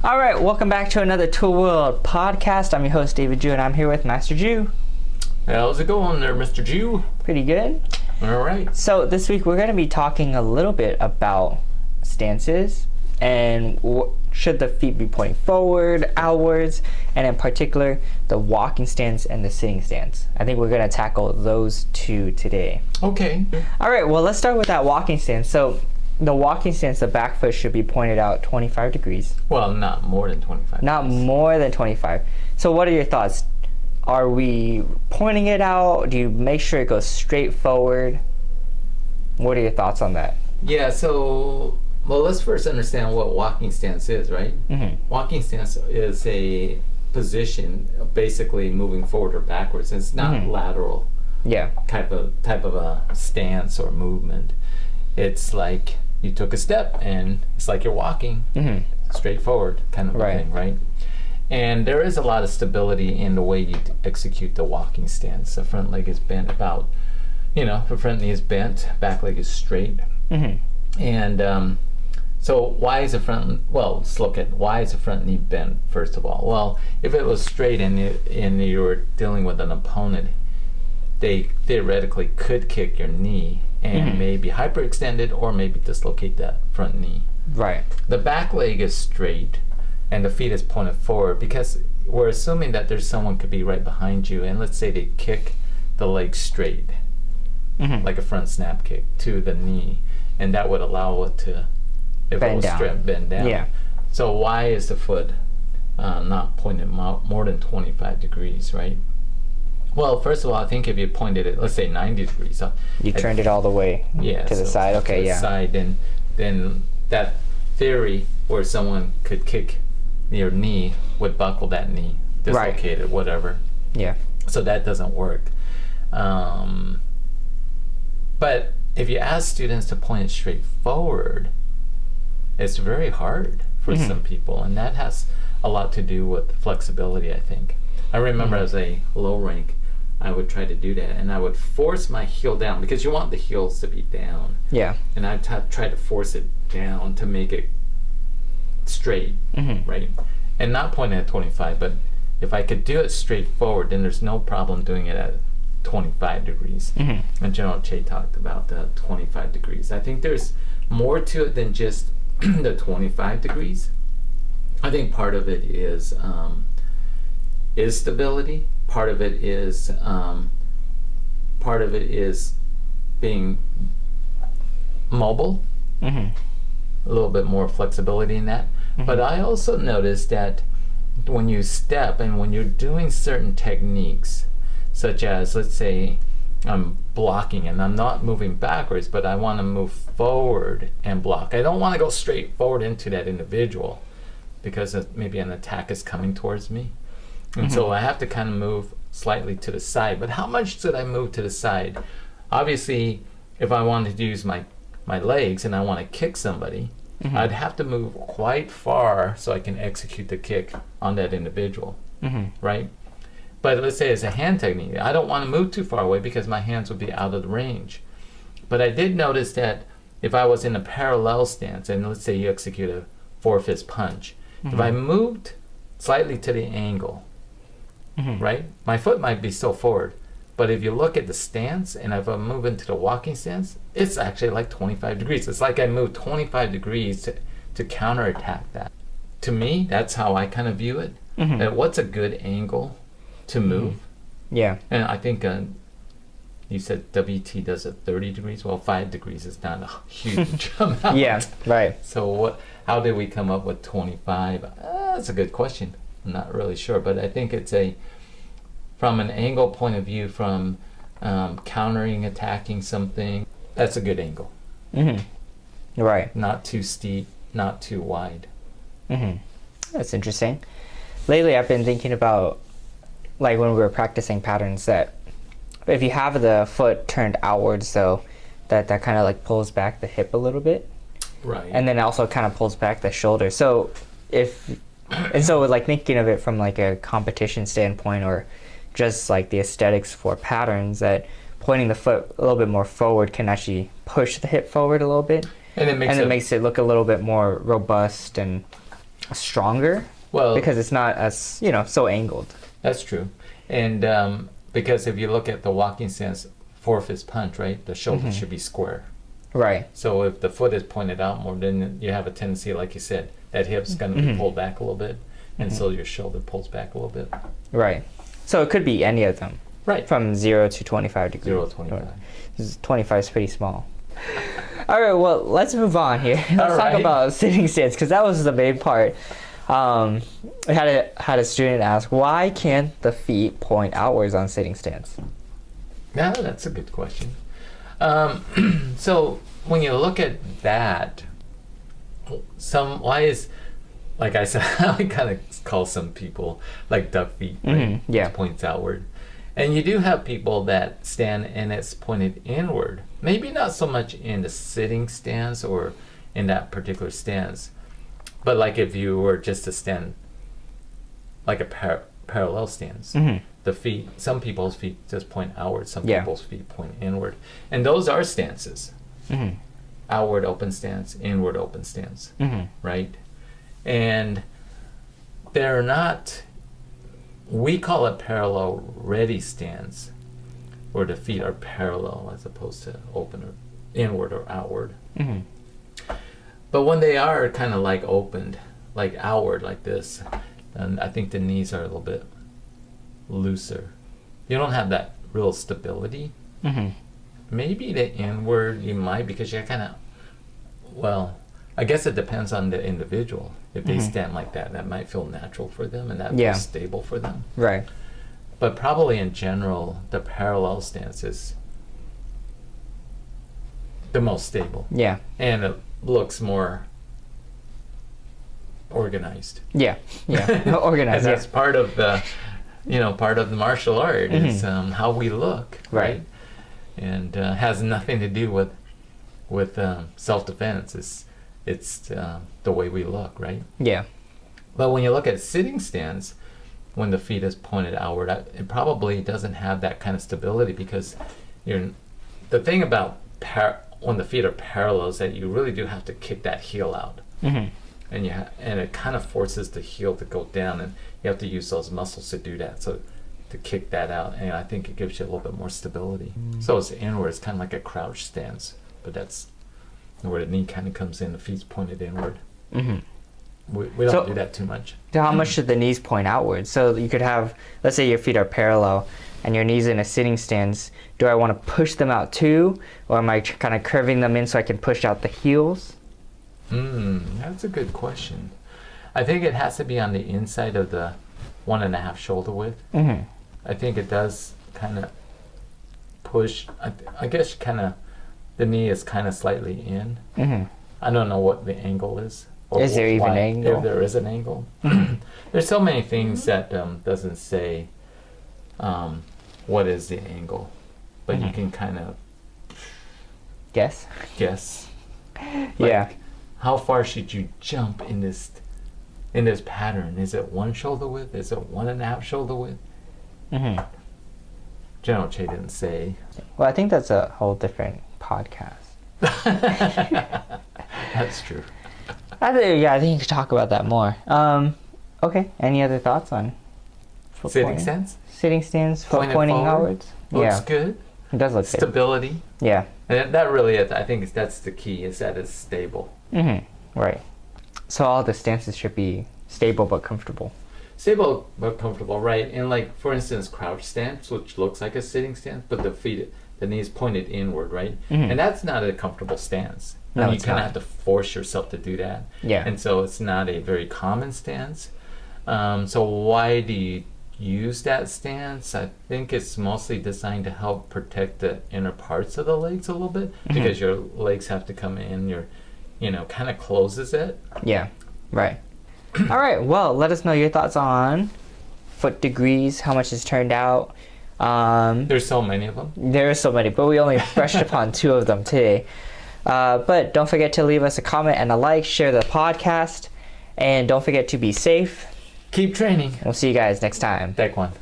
All right, welcome back to another Tul World podcast. I'm your host, David Jew, and I'm here with Master Jew. How's it going there, Mr. Jew? Pretty good. All right. So this week we're going to be talking a little bit about stances and should the feet be pointing forward, outwards, and in particular, the walking stance and the sitting stance. I think we're going to tackle those two today. Okay. All right, well, let's start with that walking stance. So the walking stance, the back foot should be pointed out 25 degrees. Well, not more than 25. Not more than 25. So what are your thoughts? Are we pointing it out? Do you make sure it goes straight forward? What are your thoughts on that? Yeah, so, well, let's first understand what walking stance is, right? Mm-hmm. Walking stance is a position of basically moving forward or backwards. It's not lateral. Yeah. Type of a stance or movement. It's like you took a step and it's like you're walking straight forward kind of a thing, right? And there is a lot of stability in the way you execute the walking stance. The front leg is bent about, the front knee is bent, back leg is straight. And so why is the front, well, let's look at why is the front knee bent, first of all? Well, if it was straight and you were dealing with an opponent, they theoretically could kick your knee and maybe hyperextend it or maybe dislocate that front knee. Right. The back leg is straight and the feet is pointed forward because we're assuming that there's someone could be right behind you, and let's say they kick the leg straight, like a front snap kick to the knee, and that would allow it to, if it was straight, bend down. Yeah. So why is the foot not pointed more than 25 degrees, right? Well, first of all, I think if you pointed it, let's say 90 degrees. You turned it all the way to the side. Okay, to the side, then that theory where someone could kick your knee would buckle that knee, dislocate it, whatever. Yeah. So that doesn't work. But if you ask students to point it straight forward, it's very hard for some people, and that has a lot to do with flexibility, I think. I remember as a low rank, I would try to do that, and I would force my heel down because you want the heels to be down. Yeah. And I'd try to force it down to make it straight, right? And not pointing at 25, but if I could do it straight forward, then there's no problem doing it at 25 degrees. And General Che talked about the 25 degrees. I think there's more to it than just the 25 degrees. I think part of it is stability. Part of it is being mobile. A little bit more flexibility in that. But I also noticed that when you step and when you're doing certain techniques, such as, let's say, I'm blocking and I'm not moving backwards, but I want to move forward and block. I don't want to go straight forward into that individual because maybe an attack is coming towards me. And so I have to kind of move slightly to the side. But how much should I move to the side? Obviously, if I wanted to use my legs and I want to kick somebody, I'd have to move quite far so I can execute the kick on that individual, right? But let's say it's a hand technique. I don't want to move too far away because my hands would be out of the range. But I did notice that if I was in a parallel stance, and let's say you execute a 4-fist punch, if I moved slightly to the angle, right, my foot might be still forward. But if you look at the stance, and if I move into the walking stance, it's actually like 25 degrees. It's like I moved 25 degrees to counterattack that. To me, that's how I kind of view it. And what's a good angle to move? Yeah. And I think you said WT does it 30 degrees. Well, 5 degrees is not a huge amount. Yeah, right. So how did we come up with 25? That's a good question. I'm not really sure, but I think it's from an angle point of view, from countering, attacking something, that's a good angle. Right. Not too steep, not too wide. That's interesting. Lately, I've been thinking about, like when we were practicing patterns, that if you have the foot turned outwards, though, that kind of like pulls back the hip a little bit. Right. And then also kind of pulls back the shoulder. So like thinking of it from like a competition standpoint, or just like the aesthetics for patterns, that pointing the foot a little bit more forward can actually push the hip forward a little bit. And it makes it look a little bit more robust and stronger Well, because it's not as, so angled. that's true. And because if you look at the walking stance, 4-fist punch, right? The shoulder should be square. Right. So if the foot is pointed out more, then you have a tendency, like you said, that hip's going to be pulled back a little bit. And so your shoulder pulls back a little bit. Right. So it could be any of them. Right. From 0 to 25 degrees. 0 to 25. 25 is pretty small. All right, well, let's move on here. Let's talk about sitting stance, because that was the main part. I had a student ask, why can't the feet point outwards on sitting stance? Yeah, that's a good question. So when you look at that, why is, like I said, I kind of call some people like duck feet, right? Yeah. It points outward. And you do have people that stand and it's pointed inward. Maybe not so much in the sitting stance or in that particular stance, but like if you were just to stand like a parallel stance, the feet, some people's feet just point outward, some people's feet point inward. And those are stances. Outward open stance, inward open stance, right? And they're not, we call it parallel ready stance, where the feet are parallel as opposed to open or inward or outward. But when they are kind of like opened, like outward like this, then I think the knees are a little bit looser. You don't have that real stability. Maybe the inward you might, because you're kind of, well, I guess it depends on the individual. If they stand like that, that might feel natural for them and that feels stable for them. Right. But probably in general, the parallel stance is the most stable. Yeah. And it looks more organized. Yeah. Organized. And that's part of the, part of the martial art is how we look, right? And has nothing to do with self-defense. It's the way we look, right? Yeah. But when you look at sitting stance, when the feet is pointed outward, it probably doesn't have that kind of stability, because the thing about when the feet are parallel is that you really do have to kick that heel out, and it kind of forces the heel to go down, and you have to use those muscles to do that. So to kick that out, and I think it gives you a little bit more stability. So it's inward. It's kind of like a crouch stance, but that's where the knee kind of comes in, the feet's pointed inward. We don't do that too much. So how much should the knees point outward? So you could have, let's say your feet are parallel and your knees in a sitting stance. Do I want to push them out too? Or am I kind of curving them in so I can push out the heels? That's a good question. I think it has to be on the inside of the 1.5 shoulder width. I think it does kind of push, I guess kind of, the knee is kind of slightly in. I don't know what the angle is. Is there even an angle? If there is an angle. There's so many things that doesn't say what is the angle, but you can kind of guess. Like, how far should you jump in this pattern? Is it 1 shoulder width? Is it 1.5 shoulder width? General Che didn't say. Well, I think that's a whole different podcast. That's true. I think you could talk about that more. Okay, any other thoughts on sitting stance? Sitting stance, foot pointing outwards? Looks good. It does look stability. Good. Yeah. And that really is, I think that's the key, is that it's stable. Right. So all the stances should be stable but comfortable. Stable but comfortable, right? And like, for instance, crouch stance, which looks like a sitting stance, but the knees pointed inward, right? And that's not a comfortable stance. No, you kind of have to force yourself to do that. Yeah. And so it's not a very common stance. So why do you use that stance? I think it's mostly designed to help protect the inner parts of the legs a little bit, because your legs have to come in, kind of closes it. Yeah, right. All right, well, let us know your thoughts on foot degrees, how much it's turned out. There's so many of them. There are so many, but we only brushed upon 2 of them today. But don't forget to leave us a comment and a like, share the podcast, and don't forget to be safe. Keep training. We'll see you guys next time. Taekwon.